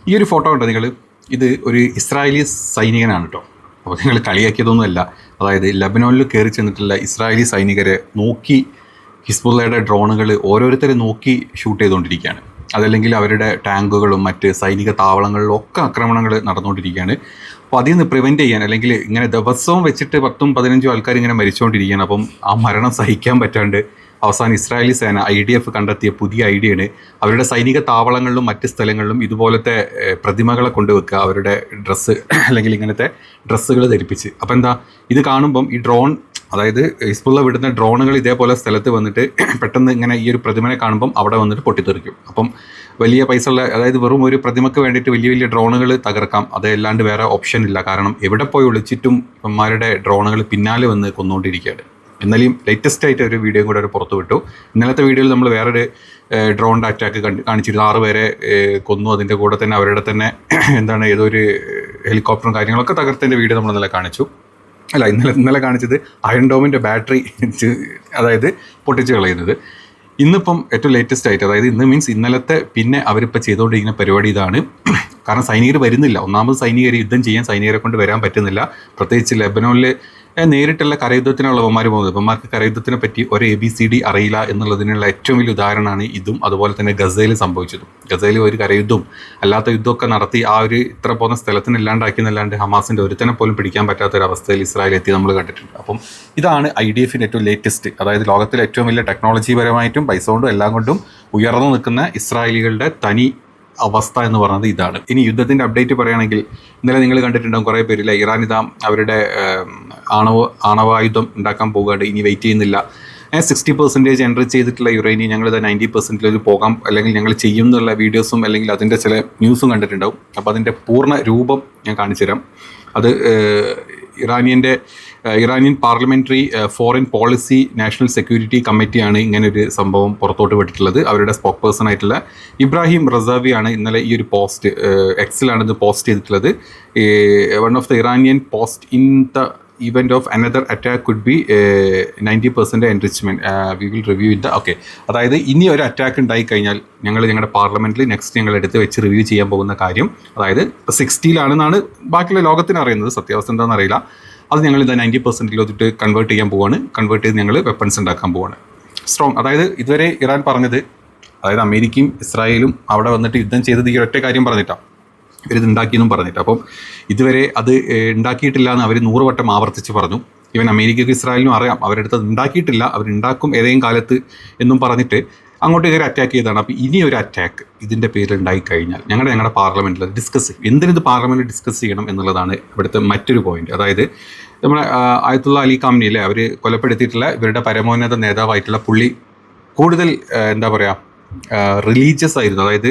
ഈ ഒരു ഫോട്ടോ കണ്ടോ നിങ്ങൾ? ഇത് ഒരു ഇസ്രായേലി സൈനികനാണ് കേട്ടോ. അപ്പോൾ നിങ്ങൾ കളിയാക്കിയതൊന്നുമല്ല. അതായത് ലബനോനിൽ കയറി ചെന്നിട്ടുള്ള ഇസ്രായേലി സൈനികരെ നോക്കി ഹിസ്ബുള്ളയുടെ ഡ്രോണുകൾ ഓരോരുത്തരെ നോക്കി ഷൂട്ട് ചെയ്തുകൊണ്ടിരിക്കുകയാണ്. അതല്ലെങ്കിൽ അവരുടെ ടാങ്കുകളും മറ്റ് സൈനിക താവളങ്ങളിലും ഒക്കെ ആക്രമണങ്ങൾ നടന്നുകൊണ്ടിരിക്കുകയാണ്. അപ്പോൾ അതിൽ നിന്ന് പ്രിവെൻറ്റ് ചെയ്യാൻ, അല്ലെങ്കിൽ ഇങ്ങനെ ദിവസവും വെച്ചിട്ട് 10-15 ആൾക്കാർ ഇങ്ങനെ മരിച്ചുകൊണ്ടിരിക്കുകയാണ്. അപ്പം ആ മരണം സഹിക്കാൻ പറ്റാണ്ട് അവസാനം ഇസ്രായേലി സേന IDF കണ്ടെത്തിയ പുതിയ ഐഡിയയാണ് അവരുടെ സൈനിക താവളങ്ങളിലും മറ്റ് സ്ഥലങ്ങളിലും ഇതുപോലത്തെ പ്രതിമകളെ കൊണ്ടുവെക്കുക, അവരുടെ ഡ്രസ്സ് അല്ലെങ്കിൽ ഇങ്ങനത്തെ ഡ്രസ്സുകൾ ധരിപ്പിച്ച്. അപ്പം എന്താ ഇത് കാണുമ്പം ഈ ഡ്രോൺ, അതായത് ഹിസ്ബുള്ള വിടുന്ന ഡ്രോണുകൾ ഇതേപോലെ സ്ഥലത്ത് വന്നിട്ട് പെട്ടെന്ന് ഇങ്ങനെ ഈ ഒരു പ്രതിമനെ കാണുമ്പം അവിടെ വന്നിട്ട് പൊട്ടിത്തെറിക്കും. അപ്പം വലിയ പൈസ ഉള്ള, അതായത് വെറും ഒരു പ്രതിമയ്ക്ക് വേണ്ടിയിട്ട് വലിയ വലിയ ഡ്രോണുകൾ തകർക്കാം, അതല്ലാണ്ട് വേറെ ഓപ്ഷൻ ഇല്ല. കാരണം എവിടെ പോയി ഒളിച്ചിട്ടും ഇവന്മാരുടെ ഡ്രോണുകൾ പിന്നാലെ വന്ന് കൊന്നുകൊണ്ടിരിക്കുകയാണ്. എന്നാലും ലേറ്റസ്റ്റ് ആയിട്ട് ഒരു വീഡിയോ കൂടെ പുറത്തു വിട്ടു. ഇന്നലത്തെ വീഡിയോയിൽ നമ്മൾ വേറൊരു ഡ്രോണിൻ്റെ അറ്റാക്ക് കാണിച്ചിരുന്നു. 6 പേരെ കൊന്നു. അതിൻ്റെ കൂടെ തന്നെ അവരുടെ തന്നെ എന്താണ് ഏതോ ഒരു ഹെലികോപ്റ്ററും കാര്യങ്ങളൊക്കെ തകർത്തതിൻ്റെ വീഡിയോ നമ്മൾ ഇന്നലെ കാണിച്ചു. അല്ല, ഇന്നലെ കാണിച്ചത് അയൺ ഡോമിൻ്റെ ബാറ്ററി അതായത് പൊട്ടിച്ച് കളയുന്നത്. ഇന്നിപ്പം ഏറ്റവും ലേറ്റസ്റ്റ് ആയിട്ട്, അതായത് ഇന്ന് മീൻസ് ഇന്നലത്തെ പിന്നെ അവരിപ്പോൾ ചെയ്തുകൊണ്ടിരിക്കുന്ന പരിപാടി ഇതാണ്. കാരണം സൈനികർ വരുന്നില്ല. ഒന്നാമത് സൈനികർ യുദ്ധം ചെയ്യാൻ സൈനികരെ കൊണ്ട് വരാൻ പറ്റുന്നില്ല. പ്രത്യേകിച്ച് ലെബനോനിൽ നേരിട്ടുള്ള കരയുദ്ധത്തിനുള്ള ഇവന്മാർ പോകുന്നത്. ഇവന്മാർക്ക് കരയുദ്ധത്തിനെ പറ്റി ഒരു ABCD അറിയില്ല എന്നുള്ളതിനുള്ള ഏറ്റവും വലിയ ഉദാഹരണമാണ് ഇതും. അതുപോലെ തന്നെ ഗസയിൽ സംഭവിച്ചതും. ഗസയിൽ ഒരു കരയുദ്ധവും അല്ലാത്ത യുദ്ധമൊക്കെ നടത്തി ആ ഒരു ഇത്ര പോകുന്ന സ്ഥലത്തിന് ഇല്ലാണ്ടാക്കിയെന്നല്ലാണ്ട് ഹമാസിൻ്റെ ഒരുത്തനെ പോലും പിടിക്കാൻ പറ്റാത്തൊരവസ്ഥയിൽ ഇസ്രായേൽ എത്തി നമ്മൾ കണ്ടിട്ടുണ്ട്. അപ്പം ഇതാണ് IDFൻ്റെ ഏറ്റവും ലേറ്റസ്റ്റ്, അതായത് ലോകത്തിലെ ഏറ്റവും വലിയ ടെക്നോളജി പരമായിട്ടും പൈസ കൊണ്ടും എല്ലാം കൊണ്ടും ഉയർന്നു നിൽക്കുന്ന ഇസ്രായേലികളുടെ തനി അവസ്ഥ എന്ന് പറയുന്നത് ഇതാണ്. ഇനി യുദ്ധത്തിൻ്റെ അപ്ഡേറ്റ് പറയുകയാണെങ്കിൽ, ഇന്നലെ നിങ്ങൾ കണ്ടിട്ടുണ്ടാകും കുറേ പേരില്ല, ഇറാൻ ഇതാ അവരുടെ ആണവായുധം ഉണ്ടാക്കാൻ പോകുകയാണ്, ഇനി വെയിറ്റ് ചെയ്യുന്നില്ല. 60% എൻറിച്ച് ചെയ്തിട്ടുള്ള യുറേനിയം ഞങ്ങളിത് 90% പോകാം, അല്ലെങ്കിൽ ഞങ്ങൾ ചെയ്യും എന്നുള്ള വീഡിയോസും അല്ലെങ്കിൽ അതിൻ്റെ ചില ന്യൂസും കണ്ടിട്ടുണ്ടാവും. അപ്പോൾ അതിൻ്റെ പൂർണ്ണ രൂപം ഞാൻ കാണിച്ചു തരാം. അത് Iranian parliamentary foreign policy national security കമ്മിറ്റിയാണ് ഇങ്ങനെ ഒരു സംഭവം പുറത്തോട്ട് വിട്ടിട്ടുള്ളത്. അവരുടെ സ്പോക്ക് പേഴ്സൺ ആയിട്ടുള്ള ഇബ്രാഹിം റസാവിയാണ് ഇന്നലെ ഈ ഒരു പോസ്റ്റ് എക്സിലാണ് ഇത് പോസ്റ്റ് ചെയ്തിട്ടുള്ളത്. One of the Iranian post in the event of another attack could be 90% enrichment. We will review it. Okay, അതായത് ഇനി ഒരു അറ്റാക്ക് ഉണ്ടായി കഴിഞ്ഞാൽ ഞങ്ങളുടെ പാർലമെൻറ്റിൽ നെക്സ്റ്റ് ഞങ്ങൾ എടുത്ത് വെച്ച് റിവ്യൂ ചെയ്യാൻ പോകുന്ന കാര്യം, അതായത് 60-ലാണെന്നാണ് ബാക്കിയുള്ള ലോകത്തിന് അറിയുന്നത്. സത്യാവസ്ഥ എന്താണെന്ന് അറിയില്ല. അത് ഞങ്ങൾ ഇതാ 90%-ലോട്ട് കൺവേർട്ട് ചെയ്യാൻ പോവുകയാണ്. കൺവേർട്ട് ചെയ്ത് ഞങ്ങൾ വെപ്പൺസ് ഉണ്ടാക്കാൻ പോവുകയാണ്. സ്ട്രോങ്, അതായത് ഇതുവരെ ഇറാൻ പറഞ്ഞത്, അതായത് അമേരിക്കയും ഇസ്രായേലും അവിടെ വന്നിട്ട് യുദ്ധം ചെയ്തത് ഈ ഒറ്റ കാര്യം പറഞ്ഞിട്ടാണ് ഇവരിത് ഉണ്ടാക്കിയെന്നും പറഞ്ഞിട്ട്. അപ്പം ഇതുവരെ അത് ഉണ്ടാക്കിയിട്ടില്ല എന്ന് അവർ 100 വട്ടം ആവർത്തിച്ച് പറഞ്ഞു. ഈവൻ അമേരിക്കയ്ക്ക് ഇസ്രായേലിനും അറിയാം അവരെടുത്ത് ഉണ്ടാക്കിയിട്ടില്ല, അവരുണ്ടാക്കും ഏതെങ്കിലും കാലത്ത് എന്നും പറഞ്ഞിട്ട് അങ്ങോട്ട് കയറി അറ്റാക്ക് ചെയ്തതാണ്. അപ്പോൾ ഇനി ഒരു അറ്റാക്ക് ഇതിൻ്റെ പേരിൽ ഉണ്ടായിക്കഴിഞ്ഞാൽ ഞങ്ങളുടെ പാർലമെൻറ്റിൽ അത് ഡിസ്കസ് ചെയ്യും. എന്തിനിത് പാർലമെൻറ്റിൽ ഡിസ്കസ് ചെയ്യണം എന്നുള്ളതാണ് ഇവിടുത്തെ മറ്റൊരു പോയിന്റ്. അതായത് നമ്മുടെ ആയത്തുള്ള അലി ഖാംനിയിലെ അവർ കൊലപ്പെടുത്തിയിട്ടുള്ള ഇവരുടെ പരമോന്നത നേതാവായിട്ടുള്ള പുള്ളി കൂടുതൽ എന്താ പറയുക റിലീജിയസ് ആയിരുന്നു. അതായത്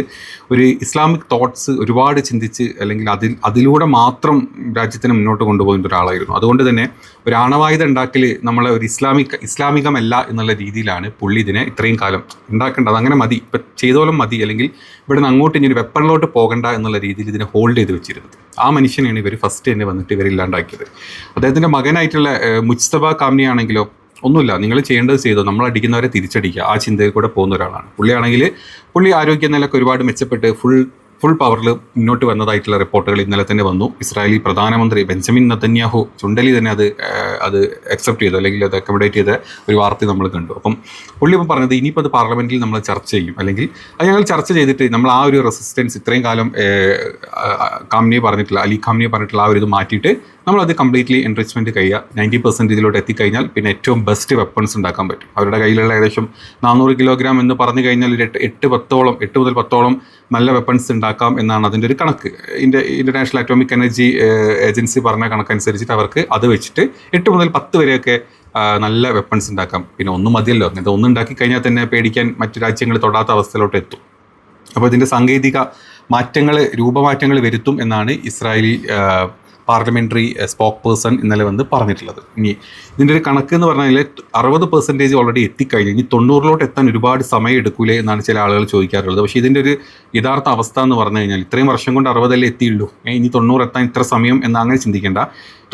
ഒരു ഇസ്ലാമിക് തോട്ട്സ് ഒരുപാട് ചിന്തിച്ച് അല്ലെങ്കിൽ അതിലൂടെ മാത്രം രാജ്യത്തിനെ മുന്നോട്ട് കൊണ്ടുപോകുന്ന ഒരാളായിരുന്നു. അതുകൊണ്ട് തന്നെ ഒരു ആണവായുധം ഉണ്ടാക്കൽ നമ്മളെ ഒരു ഇസ്ലാമികമല്ല എന്നുള്ള രീതിയിലാണ് പുള്ളി ഇതിനെ ഇത്രയും കാലം ഉണ്ടാക്കേണ്ടത്. അങ്ങനെ മതി, ഇപ്പം ചെയ്തോളം മതി, അല്ലെങ്കിൽ ഇവിടെ നിന്ന് അങ്ങോട്ട് ഇനി വെപ്പണിലോട്ട് പോകണ്ട എന്നുള്ള രീതിയിൽ ഇതിനെ ഹോൾഡ് ചെയ്ത് വെച്ചിരുന്നത്. ആ മനുഷ്യനെയാണ് ഇവർ ഫസ്റ്റ് തന്നെ വന്നിട്ട് ഇവരില്ലാണ്ടാക്കിയത്. അദ്ദേഹത്തിൻ്റെ മകനായിട്ടുള്ള മുജ്തബ കാംനി ആണെങ്കിലോ ഒന്നുമില്ല, നിങ്ങൾ ചെയ്യേണ്ടത് ചെയ്തോ, നമ്മൾ അടിക്കുന്നവരെ തിരിച്ചടിക്കുക, ആ ചിന്തയിൽ കൂടെ പോകുന്ന ഒരാളാണ്. പുള്ളി ആരോഗ്യനിലയൊക്കെ ഒരുപാട് മെച്ചപ്പെട്ട് ഫുൾ പവറിൽ മുന്നോട്ട് വന്നതായിട്ടുള്ള റിപ്പോർട്ടുകൾ ഇന്നലെ തന്നെ വന്നു. ഇസ്രായേലി പ്രധാനമന്ത്രി ബെഞ്ചമിൻ നെതന്യാഹു ചുണ്ടലി തന്നെ അത് അക്സെപ്റ്റ് ചെയ്തു, അല്ലെങ്കിൽ അത് അക്കോമഡേറ്റ് ചെയ്ത ഒരു വാർത്ത നമ്മൾ കണ്ടു. അപ്പം പുള്ളി ഇപ്പം പറഞ്ഞത് ഇനിയിപ്പോൾ അത് പാർലമെൻറ്റിൽ നമ്മൾ ചർച്ച ചെയ്യും, അല്ലെങ്കിൽ അത് ഞങ്ങൾ ചർച്ച ചെയ്തിട്ട് നമ്മൾ ആ ഒരു റെസിസ്റ്റൻസ് ഇത്രയും കാലം അലി ഖാംനിയെ പറഞ്ഞിട്ടുള്ള ആ ഒരു ഇത് മാറ്റിയിട്ട് നമ്മളത് കംപ്ലീറ്റ്ലി എൻറിച്ച്മെൻറ്റ് കഴിയുക. 90% ഇതിലോട്ട് എത്തിക്കഴിഞ്ഞാൽ പിന്നെ ഏറ്റവും ബെസ്റ്റ് വെപ്പൺസ് ഉണ്ടാക്കാൻ പറ്റും. അവരുടെ കയ്യിലുള്ള ഏകദേശം 400 കിലോഗ്രാം എന്ന് പറഞ്ഞു കഴിഞ്ഞാൽ 8 മുതൽ 10 നല്ല വെപ്പൺസ് ഉണ്ടാക്കാം എന്നാണ് അതിൻ്റെ ഒരു കണക്ക്. ഇൻ്റർനാഷണൽ അറ്റോമിക് എനർജി ഏജൻസി പറഞ്ഞ കണക്കനുസരിച്ചിട്ട് അവർക്ക് അത് വെച്ചിട്ട് 8 മുതൽ 10 വരെയൊക്കെ നല്ല വെപ്പൺസ് ഉണ്ടാക്കാം. പിന്നെ ഒന്നും മതിയല്ലോ, അങ്ങനത്തെ ഒന്നും ഉണ്ടാക്കി കഴിഞ്ഞാൽ തന്നെ പേടിക്കാൻ മറ്റു രാജ്യങ്ങൾ തൊടാത്ത അവസ്ഥയിലോട്ട് എത്തും. അപ്പോൾ ഇതിൻ്റെ സാങ്കേതിക രൂപമാറ്റങ്ങൾ വരുത്തും എന്നാണ് ഇസ്രായേലി പാർലമെൻ്ററി സ്പോക്ക് പേഴ്സൺ ഇന്നലെ വന്ന് പറഞ്ഞിട്ടുള്ളത്. ഇനി ഇതിൻ്റെ ഒരു കണക്ക് എന്ന് പറഞ്ഞാൽ 60% ഓൾറെഡി എത്തിക്കഴിഞ്ഞു. ഇനി 90-ലോട്ട് എത്താൻ ഒരുപാട് സമയം എടുക്കൂലേ എന്നാണ് ചില ആളുകൾ ചോദിക്കാറുള്ളത്. പക്ഷേ ഇതിൻ്റെ ഒരു യഥാർത്ഥ അവസ്ഥ എന്ന് പറഞ്ഞു കഴിഞ്ഞാൽ ഇത്രയും വർഷം കൊണ്ട് 60 എത്തിയുള്ളൂ, ഇനി 90 എത്താൻ ഇത്ര സമയം എന്ന് അങ്ങനെ ചിന്തിക്കേണ്ട.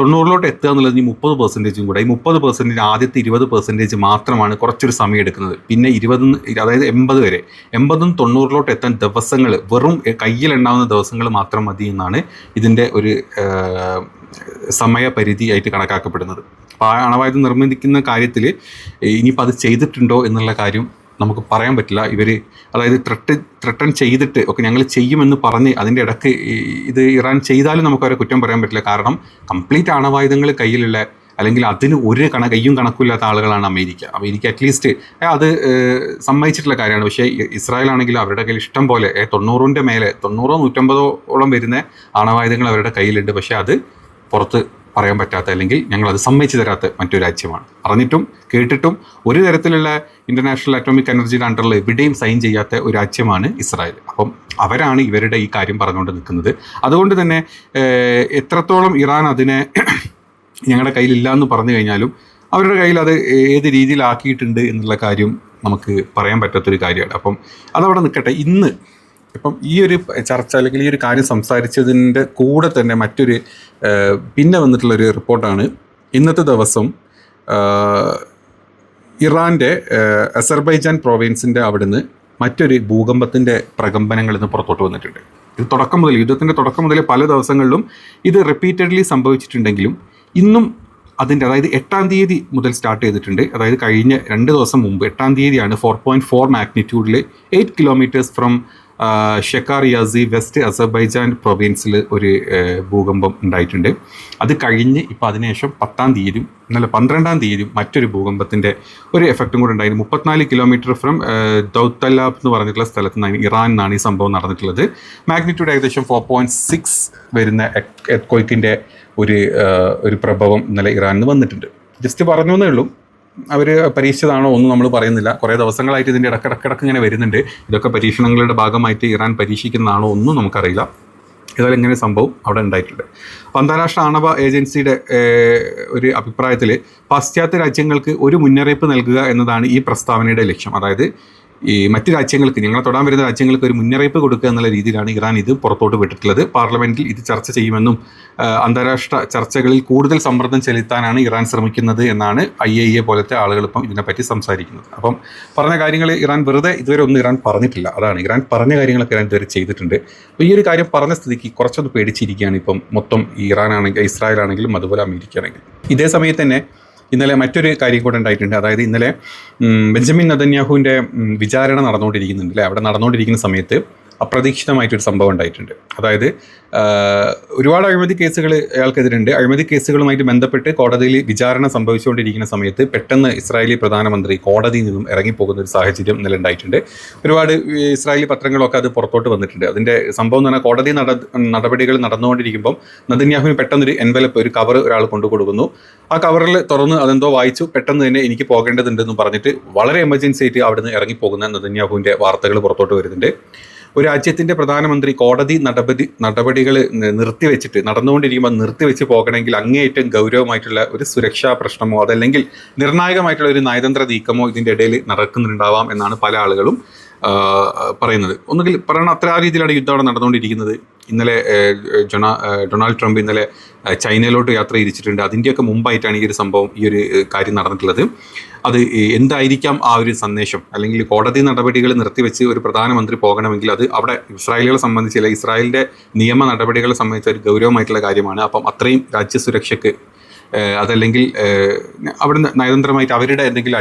90 എത്തുക എന്നുള്ളത് ഈ 30% കൂടെ. ഈ 30% ആദ്യത്തെ 20% മാത്രമാണ് കുറച്ചൊരു സമയം എടുക്കുന്നത്. പിന്നെ 20 അതായത് 80 വരെ 80-നും 90 എത്താൻ ദിവസങ്ങൾ, വെറും കയ്യിലുണ്ടാവുന്ന ദിവസങ്ങൾ മാത്രം മതി എന്നാണ് ഇതിൻ്റെ ഒരു സമയപരിധിയായിട്ട് കണക്കാക്കപ്പെടുന്നത്. അപ്പോൾ ആ അണവായുധം നിർമ്മിക്കുന്ന കാര്യത്തിൽ ഇനിയിപ്പോൾ അത് ചെയ്തിട്ടുണ്ടോ എന്നുള്ള കാര്യം നമുക്ക് പറയാൻ പറ്റില്ല. ഇവർ അതായത് ത്രട്ടൺ ചെയ്തിട്ട് ഒക്കെ ഞങ്ങൾ ചെയ്യുമെന്ന് പറഞ്ഞ് അതിൻ്റെ ഇടയ്ക്ക് ഇത് ഇറാൻ ചെയ്താലും നമുക്കവരെ കുറ്റം പറയാൻ പറ്റില്ല. കാരണം കംപ്ലീറ്റ് അണവായുധങ്ങൾ കയ്യിലുള്ള, അല്ലെങ്കിൽ അതിന് ഒരു കയ്യും കണക്കില്ലാത്ത ആളുകളാണ് അമേരിക്ക അറ്റ്ലീസ്റ്റ് അത് സമ്മതിച്ചിട്ടുള്ള കാര്യമാണ്. പക്ഷേ ഇസ്രായേൽ ആണെങ്കിലും അവരുടെ കയ്യിൽ ഇഷ്ടം പോലെ 90-ൻ്റെ മേലെ 150-ഓളം വരുന്ന അണവായുധങ്ങൾ അവരുടെ കയ്യിലുണ്ട്. പക്ഷേ അത് പുറത്ത് പറയാൻ പറ്റാത്ത, അല്ലെങ്കിൽ ഞങ്ങളത് സമ്മതിച്ചു തരാത്ത മറ്റൊരു രാജ്യമാണ്. പറഞ്ഞിട്ടും കേട്ടിട്ടും ഒരു തരത്തിലുള്ള ഇൻ്റർനാഷണൽ അറ്റോമിക് എനർജിയുടെ അണ്ടറിൽ എവിടെയും സൈൻ ചെയ്യാത്ത ഒരു രാജ്യമാണ് ഇസ്രായേൽ. അപ്പം അവരാണ് ഇവരുടെ ഈ കാര്യം പറഞ്ഞുകൊണ്ട് നിൽക്കുന്നത്. അതുകൊണ്ട് തന്നെ എത്രത്തോളം ഇറാൻ അതിനെ ഞങ്ങളുടെ കയ്യിലില്ല എന്ന് പറഞ്ഞു കഴിഞ്ഞാലും അവരുടെ കയ്യിൽ അത് ഏത് രീതിയിലാക്കിയിട്ടുണ്ട് എന്നുള്ള കാര്യം നമുക്ക് പറയാൻ പറ്റാത്തൊരു കാര്യമാണ്. അപ്പം അതവിടെ നിൽക്കട്ടെ. ഇപ്പം ഈ ഒരു ചർച്ച അല്ലെങ്കിൽ ഈ ഒരു കാര്യം സംസാരിച്ചതിൻ്റെ കൂടെ തന്നെ മറ്റൊരു പിന്നെ വന്നിട്ടുള്ളൊരു റിപ്പോർട്ടാണ്. ഇന്നത്തെ ദിവസം ഇറാൻ്റെ അസർബൈജാൻ പ്രോവിൻസിൻ്റെ അവിടുന്ന് മറ്റൊരു ഭൂകമ്പത്തിൻ്റെ പ്രകമ്പനങ്ങൾ ഇന്ന് പുറത്തോട്ട് വന്നിട്ടുണ്ട്. ഇത് യുദ്ധത്തിൻ്റെ തുടക്കം മുതൽ പല ദിവസങ്ങളിലും ഇത് റിപ്പീറ്റഡ്ലി സംഭവിച്ചിട്ടുണ്ടെങ്കിലും ഇന്നും അതിൻ്റെ, അതായത് 8-ാം തീയതി മുതൽ സ്റ്റാർട്ട് ചെയ്തിട്ടുണ്ട്. അതായത് കഴിഞ്ഞ 2 ദിവസം മുമ്പ് 8-ാം തീയതിയാണ് 4.4 മാഗ്നിറ്റ്യൂഡിൽ 8 കിലോമീറ്റേഴ്സ് ഫ്രം ഷെക്കാറിയാസി വെസ്റ്റ് അസർബൈജാൻ പ്രൊവിൻസിൽ ഒരു ഭൂകമ്പം ഉണ്ടായിട്ടുണ്ട്. അത് കഴിഞ്ഞ് ഇപ്പോൾ അതിനുശേഷം 10-ാം തീയതിയും ഇന്നലെ 12-ാം തീയതിയും മറ്റൊരു ഭൂകമ്പത്തിൻ്റെ ഒരു എഫക്റ്റും കൂടെ ഉണ്ടായിരുന്നു. 34 കിലോമീറ്റർ ഫ്രം ദൗത്തല്ലാബ് എന്ന് പറഞ്ഞിട്ടുള്ള സ്ഥലത്ത് നിന്നാണ്, ഇറാൻ നിന്നാണ് ഈ സംഭവം നടന്നിട്ടുള്ളത്. മാഗ്നിറ്റ്യൂഡ് ഏകദേശം 4.6 വരുന്ന എർത്ത്ക്വേക്കിൻ്റെ ഒരു പ്രഭവം ഇന്നലെ ഇറാനിൽ വന്നിട്ടുണ്ട്. ജസ്റ്റ് പറഞ്ഞേ ഉള്ളൂ. അവർ പരീക്ഷിച്ചതാണോ ഒന്നും നമ്മൾ പറയുന്നില്ല. കുറേ ദിവസങ്ങളായിട്ട് ഇതിൻ്റെ ഇടക്കിടക്ക് ഇങ്ങനെ വരുന്നുണ്ട്. ഇതൊക്കെ പരീക്ഷണങ്ങളുടെ ഭാഗമായിട്ട് ഇറാൻ പരീക്ഷിക്കുന്നതാണോ ഒന്നും നമുക്കറിയില്ല. ഏതായാലും ഇങ്ങനെ സംഭവം അവിടെ ഉണ്ടായിട്ടുണ്ട്. അപ്പോൾ അന്താരാഷ്ട്ര ആണവ ഏജൻസിയുടെ ഒരു അഭിപ്രായത്തിൽ പാശ്ചാത്യ രാജ്യങ്ങൾക്ക് ഒരു മുന്നറിയിപ്പ് നൽകുക എന്നതാണ് ഈ പ്രസ്താവനയുടെ ലക്ഷ്യം. അതായത് ഈ മറ്റ് രാജ്യങ്ങൾക്ക്, ഞങ്ങളെ തൊടാൻ വരുന്ന രാജ്യങ്ങൾക്ക് ഒരു മുന്നറിയിപ്പ് കൊടുക്കുക എന്നുള്ള രീതിയിലാണ് ഇറാൻ ഇത് പുറത്തോട്ട് വിട്ടിട്ടുള്ളത്. പാർലമെൻറ്റിൽ ഇത് ചർച്ച ചെയ്യുമെന്നും അന്താരാഷ്ട്ര ചർച്ചകളിൽ കൂടുതൽ സമ്മർദ്ദം ചെലുത്താനാണ് ഇറാൻ ശ്രമിക്കുന്നത് എന്നാണ് IAEA പോലത്തെ ആളുകൾ ഇപ്പം ഇതിനെപ്പറ്റി സംസാരിക്കുന്നത്. അപ്പം പറഞ്ഞ കാര്യങ്ങൾ ഇറാൻ വെറുതെ ഇതുവരെ ഒന്നും ഇറാൻ പറഞ്ഞിട്ടില്ല. അതാണ്, ഇറാൻ പറഞ്ഞ കാര്യങ്ങളൊക്കെ ഇറാൻ ഇതുവരെ ചെയ്തിട്ടുണ്ട്. അപ്പോൾ ഈ ഒരു കാര്യം പറഞ്ഞ സ്ഥിതിക്ക് കുറച്ചൊന്ന് പേടിച്ചിരിക്കുകയാണ് ഇപ്പം മൊത്തം ഇസ്രായേൽ ആണെങ്കിലും അതുപോലെ അമേരിക്ക ആണെങ്കിലും. ഇതേ സമയത്ത് തന്നെ ഇന്നലെ മറ്റൊരു കാര്യം കൂടെ ഉണ്ടായിട്ടുണ്ട്. അതായത് ഇന്നലെ ബെഞ്ചമിൻ നെതന്യാഹുവിൻ്റെ വിചാരണ നടന്നുകൊണ്ടിരിക്കുന്നുണ്ട് അല്ലേ. അവിടെ നടന്നുകൊണ്ടിരിക്കുന്ന സമയത്ത് അപ്രതീക്ഷിതമായിട്ടൊരു സംഭവം ഉണ്ടായിട്ടുണ്ട്. അതായത് ഒരുപാട് അഴിമതി കേസുകൾ അയാൾക്കെതിരുണ്ട്. അഴിമതി കേസുകളുമായിട്ട് ബന്ധപ്പെട്ട് കോടതിയിൽ വിചാരണ സംഭവിച്ചുകൊണ്ടിരിക്കുന്ന സമയത്ത് പെട്ടെന്ന് ഇസ്രായേലി പ്രധാനമന്ത്രി കോടതിയിൽ നിന്നും ഇറങ്ങിപ്പോകുന്ന ഒരു സാഹചര്യം ഇന്നലെ ഉണ്ടായിട്ടുണ്ട്. ഒരുപാട് ഇസ്രായേലി പത്രങ്ങളൊക്കെ അത് പുറത്തോട്ട് വന്നിട്ടുണ്ട്. അതിൻ്റെ സംഭവം എന്ന് പറഞ്ഞാൽ കോടതി നടപടികൾ നടന്നുകൊണ്ടിരിക്കുമ്പം നെതന്യാഹുവിന് പെട്ടെന്നൊരു എൻവലപ്പ്, ഒരു കവർ ഒരാൾ കൊണ്ടു കൊടുക്കുന്നു. ആ കവറിൽ തുറന്ന് അതെന്തോ വായിച്ചു, പെട്ടെന്ന് തന്നെ എനിക്ക് പോകേണ്ടതുണ്ടെന്ന് പറഞ്ഞിട്ട് വളരെ എമർജൻസി ആയിട്ട് അവിടുന്ന് ഇറങ്ങിപ്പോകുന്ന നെതന്യാഹുവിൻ്റെ വാർത്തകൾ പുറത്തോട്ട് വരുന്നുണ്ട്. ഒരു രാജ്യത്തിൻ്റെ പ്രധാനമന്ത്രി കോടതി നടപടികൾ നിർത്തിവെച്ചിട്ട് നടന്നുകൊണ്ടിരിക്കുമ്പോൾ നിർത്തിവെച്ച് പോകണമെങ്കിൽ അങ്ങേയറ്റം ഗൗരവമായിട്ടുള്ള ഒരു സുരക്ഷാ പ്രശ്നമോ അതല്ലെങ്കിൽ നിർണായകമായിട്ടുള്ള ഒരു നയതന്ത്ര നീക്കമോ ഇതിൻ്റെ ഇടയിൽ നടക്കുന്നുണ്ടാവാം എന്നാണ് പല ആളുകളും പറയുന്നത്. ഒന്നുകിൽ പറയണം, അത്ര ആ രീതിയിലാണ് യുദ്ധം അവിടെ നടന്നുകൊണ്ടിരിക്കുന്നത്. ഇന്നലെ ഡൊണാൾഡ് ട്രംപ് ഇന്നലെ ചൈനയിലോട്ട് യാത്ര തിരിച്ചിട്ടുണ്ട്. അതിൻ്റെയൊക്കെ മുമ്പായിട്ടാണ് ഈ ഒരു സംഭവം, ഈ ഒരു കാര്യം നടന്നിട്ടുള്ളത്. അത് എന്തായിരിക്കാം ആ ഒരു സന്ദേശം? അല്ലെങ്കിൽ കോടതി നടപടികൾ നിർത്തിവെച്ച് ഒരു പ്രധാനമന്ത്രി പോകണമെങ്കിൽ അത് അവിടെ ഇസ്രായേലികളെ സംബന്ധിച്ച്, ഇസ്രായേലിൻ്റെ നിയമ നടപടികളെ സംബന്ധിച്ച ഒരു ഗൗരവമായിട്ടുള്ള കാര്യമാണ്. അപ്പം അത്രയും രാജ്യസുരക്ഷയ്ക്ക് അതല്ലെങ്കിൽ അവിടുന്ന് നയതന്ത്രമായിട്ട് അവരുടെ എന്തെങ്കിലും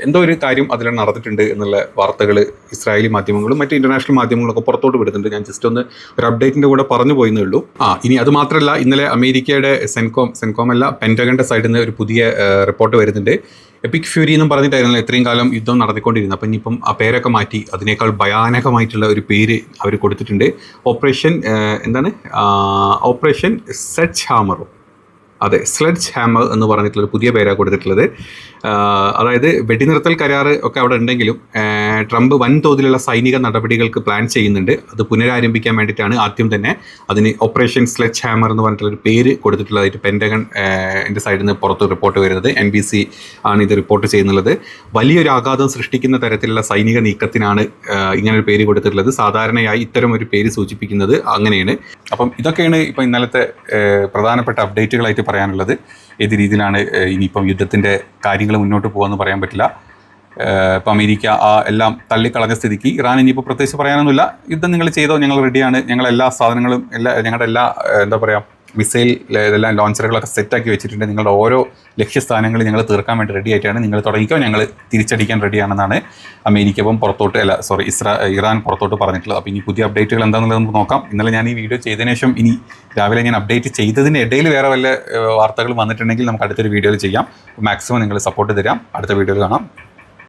എന്തോ ഒരു കാര്യം അതിൽ നടന്നിട്ടുണ്ട് എന്നുള്ള വാർത്തകൾ ഇസ്രായേലി മാധ്യമങ്ങളും മറ്റ് ഇൻ്റർനാഷണൽ മാധ്യമങ്ങളൊക്കെ പുറത്തോട്ട് വിടുന്നുണ്ട്. ഞാൻ ജസ്റ്റ് ഒന്ന് ഒരു അപ്ഡേറ്റിൻ്റെ കൂടെ പറഞ്ഞു പോയെന്നേ ഉള്ളൂ. ഇനി അത് മാത്രമല്ല, ഇന്നലെ അമേരിക്കയുടെ സെൻകോം അല്ല, പെൻറ്റഗണിൻ്റെ സൈഡിൽ നിന്ന് ഒരു പുതിയ റിപ്പോർട്ട് വരുന്നുണ്ട്. എപ്പിക് ഫ്യൂരി എന്നും പറഞ്ഞിട്ടായിരുന്നല്ലോ ഇത്രയും കാലം യുദ്ധം നടത്തിക്കൊണ്ടിരുന്നത്. അപ്പം ഇനിയിപ്പം ആ പേരൊക്കെ മാറ്റി അതിനേക്കാൾ ഭയാനകമായിട്ടുള്ള ഒരു പേര് അവർ കൊടുത്തിട്ടുണ്ട്. ഓപ്പറേഷൻ സെഡ്ജ് ഹാമറോ, അതെ, സ്ലെഡ്ജ് ഹാമർ എന്ന് പറഞ്ഞിട്ടുള്ളൊരു പുതിയ പേരാണ് കൊടുത്തിട്ടുള്ളത്. അതായത് വെടിനിർത്തൽ കരാർ ഒക്കെ അവിടെ ഉണ്ടെങ്കിലും ട്രംപ് വൻതോതിലുള്ള സൈനിക നടപടികൾക്ക് പ്ലാൻ ചെയ്യുന്നുണ്ട്. അത് പുനരാരംഭിക്കാൻ വേണ്ടിയിട്ടാണ് ആദ്യം തന്നെ അതിന് ഓപ്പറേഷൻ സ്ലെഡ്ജ് ഹാമർ എന്ന് പറഞ്ഞിട്ടുള്ളൊരു പേര് കൊടുത്തിട്ടുള്ളതായിട്ട് പെൻറ്റഗൺ സൈഡിൽ നിന്ന് പുറത്ത് റിപ്പോർട്ട് വരുന്നത്. NBC ആണ് ഇത് റിപ്പോർട്ട് ചെയ്യുന്നുള്ളത്. വലിയൊരു ആഘാതം സൃഷ്ടിക്കുന്ന തരത്തിലുള്ള സൈനിക നീക്കത്തിനാണ് ഇങ്ങനൊരു പേര് കൊടുത്തിട്ടുള്ളത്. സാധാരണയായി ഇത്തരം ഒരു പേര് സൂചിപ്പിക്കുന്നത് അങ്ങനെയാണ്. അപ്പം ഇതൊക്കെയാണ് ഇപ്പം ഇന്നലത്തെ പ്രധാനപ്പെട്ട അപ്ഡേറ്റുകളായിട്ട് പറയാനുള്ളത്. ഏത് രീതിയിലാണ് ഇനിയിപ്പം യുദ്ധത്തിൻ്റെ കാര്യങ്ങൾ മുന്നോട്ട് പോകുമെന്ന് പറയാൻ പറ്റില്ല. ഇപ്പം അമേരിക്ക എല്ലാം തള്ളിക്കളഞ്ഞ സ്ഥിതിക്ക് ഇറാൻ ഇനിയിപ്പോൾ പ്രത്യേകിച്ച് പറയാനൊന്നുമില്ല. യുദ്ധം നിങ്ങൾ ചെയ്തോ, ഞങ്ങൾ റെഡിയാണ്, ഞങ്ങളെല്ലാ സാധനങ്ങളും ഞങ്ങളുടെ എല്ലാ എന്താ പറയുക മിസൈൽ ഇതെല്ലാം ലോഞ്ചറുകളൊക്കെ സെറ്റാക്കി വെച്ചിട്ടുണ്ട്, നിങ്ങളുടെ ഓരോ ലക്ഷ്യസ്ഥാനങ്ങൾ ഞങ്ങൾ തീർക്കാൻ വേണ്ടി റെഡി ആയിട്ടാണ്, നിങ്ങൾ തുടങ്ങിക്കോ, ഞങ്ങൾ തിരിച്ചടിക്കാൻ റെഡിയാണെന്നാണ് അമേരിക്ക ഇപ്പം ഇറാൻ പുറത്തോട്ട് പറഞ്ഞിട്ടുള്ളത്. അപ്പോൾ ഇനി പുതിയ അപ്ഡേറ്റുകൾ എന്താണെന്നുള്ളത് നമുക്ക് നോക്കാം. ഇന്നലെ ഞാൻ ഈ വീഡിയോ ചെയ്തതിനു ശേഷം ഇനി രാവിലെ ഞാൻ അപ്ഡേറ്റ് ചെയ്തതിന് ഇടയിൽ വേറെ വല്ല വാർത്തകൾ വന്നിട്ടുണ്ടെങ്കിൽ നമുക്ക് അടുത്തൊരു വീഡിയോയിൽ ചെയ്യാം. മാക്സിമം നിങ്ങൾ സപ്പോർട്ട് തരാം. അടുത്ത വീഡിയോയിൽ കാണാം.